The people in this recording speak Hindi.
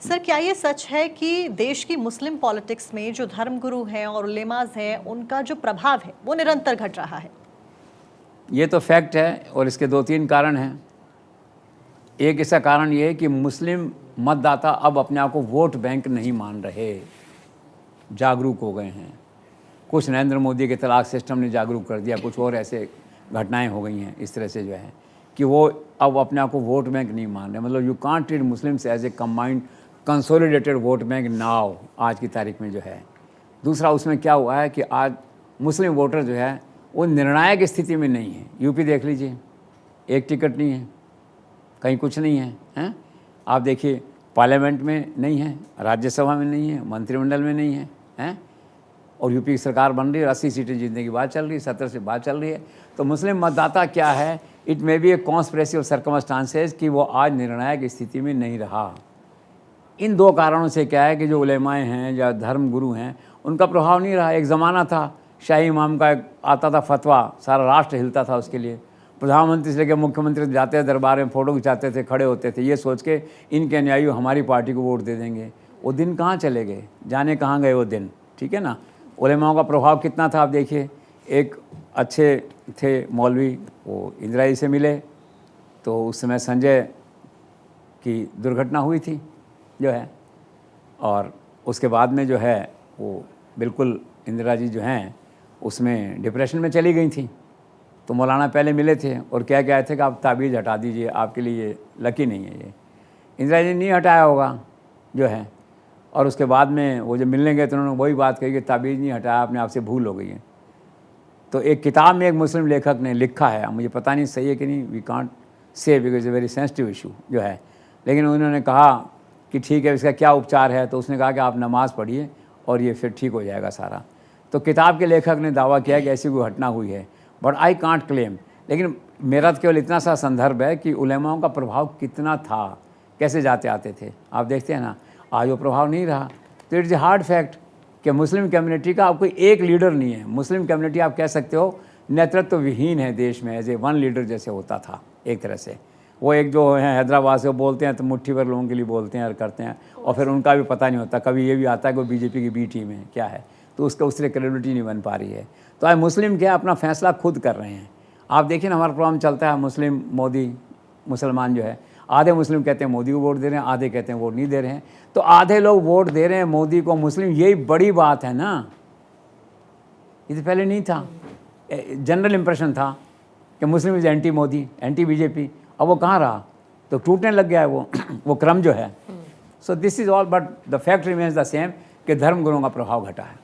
सर, क्या ये सच है कि देश की मुस्लिम पॉलिटिक्स में जो धर्मगुरु हैं और उलेमाज हैं, उनका जो प्रभाव है वो निरंतर घट रहा है? ये तो फैक्ट है और इसके दो तीन कारण हैं। एक इसका कारण ये है कि मुस्लिम मतदाता अब अपने आप को वोट बैंक नहीं मान रहे, जागरूक हो गए हैं। कुछ नरेंद्र मोदी के तलाक सिस्टम ने जागरूक कर दिया, कुछ और ऐसे घटनाएं हो गई हैं इस तरह से जो है कि वो अब अपने आप को वोट बैंक नहीं मान रहे। मतलब you can't treat Muslims as a combined consolidated vote bank now, आज की तारीख में जो है। दूसरा उसमें क्या हुआ है कि आज मुस्लिम वोटर जो है वो निर्णायक स्थिति में नहीं है। यूपी देख लीजिए, एक टिकट नहीं है, कहीं कुछ नहीं है, हैं? आप देखिए पार्लियामेंट में नहीं है, राज्यसभा में नहीं है, मंत्रिमंडल में नहीं है, हैं? और यूपी की सरकार बन रही है, 80 सीटें जीतने की बात चल रही है, 17 से बात चल रही है। तो मुस्लिम मतदाता क्या है, it may be A conspiracy of circumstances कि वो आज निर्णायक स्थिति में नहीं रहा। इन दो कारणों से क्या है कि जो उलेमाए हैं या धर्म गुरु हैं उनका प्रभाव नहीं रहा। एक ज़माना था शाही इमाम का आता था फतवा, सारा राष्ट्र हिलता था उसके लिए। प्रधानमंत्री से लेकर मुख्यमंत्री जाते थे दरबार में, फ़ोटो खिंचाते थे, खड़े होते थे, ये सोच के इनके अनुयायी हमारी पार्टी को वोट दे देंगे। वो दिन कहाँ चले गए, जाने कहाँ गए वो दिन, ठीक है ना। उलेमाओं का प्रभाव कितना था आप देखिए। एक अच्छे थे मौलवी, वो इंदिरा जी से मिले तो उस समय संजय की दुर्घटना हुई थी जो है, और उसके बाद में जो है वो बिल्कुल इंदिरा जी जो हैं उसमें डिप्रेशन में चली गई थी। तो मौलाना पहले मिले थे और क्या कहे थे कि आप ताबीज़ हटा दीजिए, आपके लिए ये लकी नहीं है। ये इंदिरा जी ने नहीं हटाया होगा जो है, और उसके बाद में वो जब मिलने गए तो उन्होंने वही बात कही कि ताबीज़ नहीं हटाया, अपने आप से भूल हो गई है। तो एक किताब में एक मुस्लिम लेखक ने लिखा है, मुझे पता नहीं सही है कि नहीं, we can't say because a very sensitive issue जो है, लेकिन उन्होंने कहा कि ठीक है इसका क्या उपचार है। तो उसने कहा कि आप नमाज़ पढ़िए और ये फिर ठीक हो जाएगा सारा। तो किताब के लेखक ने दावा किया कि ऐसी कोई घटना हुई है, बट आई कांट क्लेम। लेकिन मेरा तो केवल इतना सा संदर्भ है कि उलेमाओं का प्रभाव कितना था, कैसे जाते आते थे, आप देखते हैं ना। आज वो प्रभाव नहीं रहा। तो इट्स ए हार्ड फैक्ट कि मुस्लिम कम्युनिटी का अब कोई एक लीडर नहीं है। मुस्लिम कम्युनिटी आप कह सकते हो नेतृत्व विहीन है देश में, एज ए वन लीडर जैसे होता था एक तरह से। वो एक जो है हैदराबाद से बोलते हैं तो मुट्ठी भर लोगों के लिए बोलते हैं और करते हैं, और फिर उनका भी पता नहीं होता। कभी ये भी आता है कि बीजेपी की बी टीम है क्या है, तो उसका उससे क्रेडिबिलिटी नहीं बन पा रही है। तो आज मुस्लिम क्या अपना फैसला खुद कर रहे हैं। आप देखिए ना, हमारा प्रोग्राम चलता है मुस्लिम मोदी मुसलमान जो है, आधे मुस्लिम कहते हैं मोदी को वोट दे रहे हैं, आधे कहते हैं वोट नहीं दे रहे हैं। तो आधे लोग वोट दे रहे हैं मोदी को, मुस्लिम, यही बड़ी बात है ना। ये तो पहले नहीं था, जनरल इंप्रेशन था कि Muslim is anti Modi, anti BJP. अब वो कहाँ रहा, तो टूटने लग गया है वो वो क्रम जो है। So this is all, but the fact remains the same कि धर्म गुरुओं का प्रभाव घटा है।